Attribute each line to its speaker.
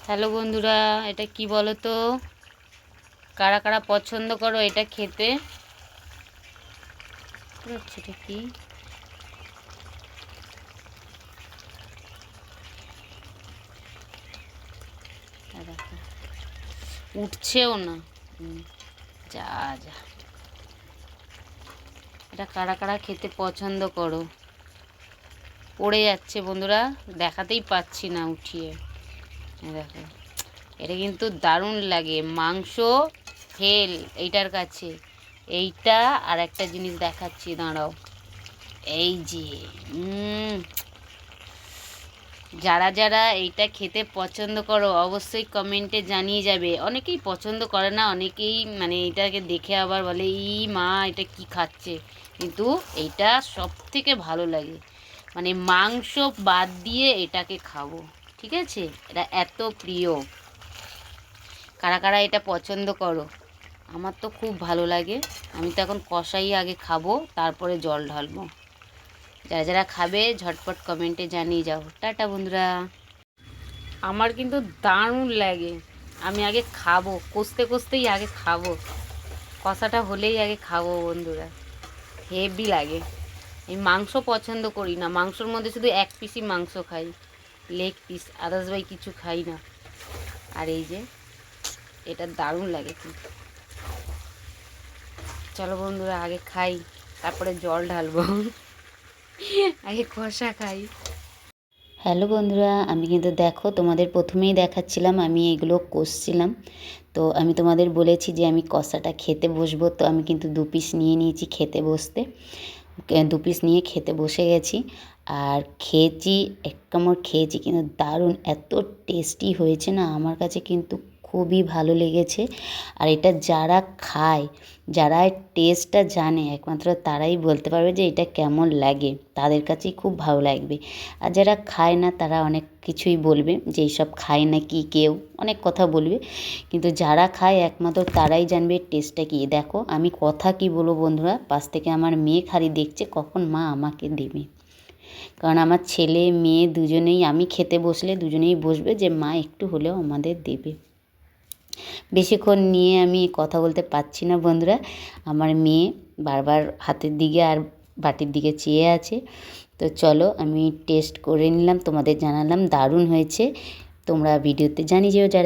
Speaker 1: Hello বন্ধুরা, এটা কি বলো তো? কারা কারা পছন্দ করো এটা খেতে? হচ্ছে এটা কি? দেখো, উঠছেও না। যা যা, এটা কারা কারা খেতে পছন্দ করো? পড়ে যাচ্ছে বন্ধুরা, দেখাতেই পাচ্ছি না উঠিয়ে। দেখো, এটা কিন্তু দারুণ লাগে। মাংস ফেল এইটার কাছে। এইটা আর একটা জিনিস দেখাচ্ছি, দাঁড়াও। এই যে যারা যারা এইটা খেতে পছন্দ করো অবশ্যই কমেন্টে জানিয়ে যাবে। অনেকেই পছন্দ করে না, অনেকেই মানে এটাকে দেখে আবার বলে ই মা এটা কি খাচ্ছে, কিন্তু এইটা সব থেকে ভালো লাগে। মানে মাংস বাদ দিয়ে এটাকে খাবো, ঠিক আছে? এটা এত প্রিয়। কারা কারা এটা পছন্দ করো? আমার তো খুব ভালো লাগে। আমি তো এখন কষাই আগে খাবো, তারপরে জল ঢালবো। যারা যারা খাবে ঝটপট কমেন্টে জানিয়ে যাও। টাটা বন্ধুরা। আমার কিন্তু দারুণ লাগে। আমি আগে খাবো, কষতে কষতেই আগে খাবো, কষাটা হলেই আগে খাবো বন্ধুরা। হেভি লাগে। এই মাংস পছন্দ করি না, মাংসর মধ্যে শুধু এক পিসই মাংস খাই, লেগ পিস, আদার্স বাই কিছু খাই না। আর এই যে এটা দারুণ লাগে কিন্তু। চলো বন্ধুরা আগে খাই, তারপরে জল ঢালবো। আগে কষা খাই। হ্যালো বন্ধুরা, আমি কিন্তু দেখো তোমাদের প্রথমেই দেখাচ্ছিলাম আমি এগুলো কষছিলাম। তো আমি তোমাদের বলেছি যে আমি কষাটা খেতে বসবো, তো আমি কিন্তু 2 পিস নিয়ে নিয়েছি খেতে বসতে। 2 পিস নিয়ে খেতে বসে গেছি আর খেয়েছি, এক কামড় খেয়েছি, কিন্তু দারুণ এত টেস্টি হয়েছে না, আমার কাছে কিন্তু খুবই ভালো লেগেছে। আর এটা যারা খায়, যারা টেস্টটা জানে, একমাত্র তারাই বলতে পারবে যে এটা কেমন লাগে, তাদের কাছেই খুব ভালো লাগবে। আর যারা খায় না তারা অনেক কিছুই বলবে যে এইসব খায় না কি, কেউ অনেক কথা বলবে, কিন্তু যারা খায় একমাত্র তারাই জানবে টেস্টটা কী। দেখো আমি কথা কি বলবো বন্ধুরা, পাশ থেকে আমার মেয়ে খালি দেখছে কখন মা আমাকে দেবে। কারণ আমার ছেলে মেয়ে দুজনেই, আমি খেতে বসলে দুজনেই বসবে যে মা একটু হলেও আমাদের দেবে। বেশিক্ষণ নিয়ে আমি কথা বলতে পারছি না বন্ধুরা, আমার মেয়ে বারবার হাতের দিকে আর বাটির দিকে চেয়ে আছে। তো চলো আমি টেস্ট করে নিলাম, তোমাদের জানালাম দারুণ হয়েছে। তোমরা ভিডিওতে জানিয়ে যেও যারা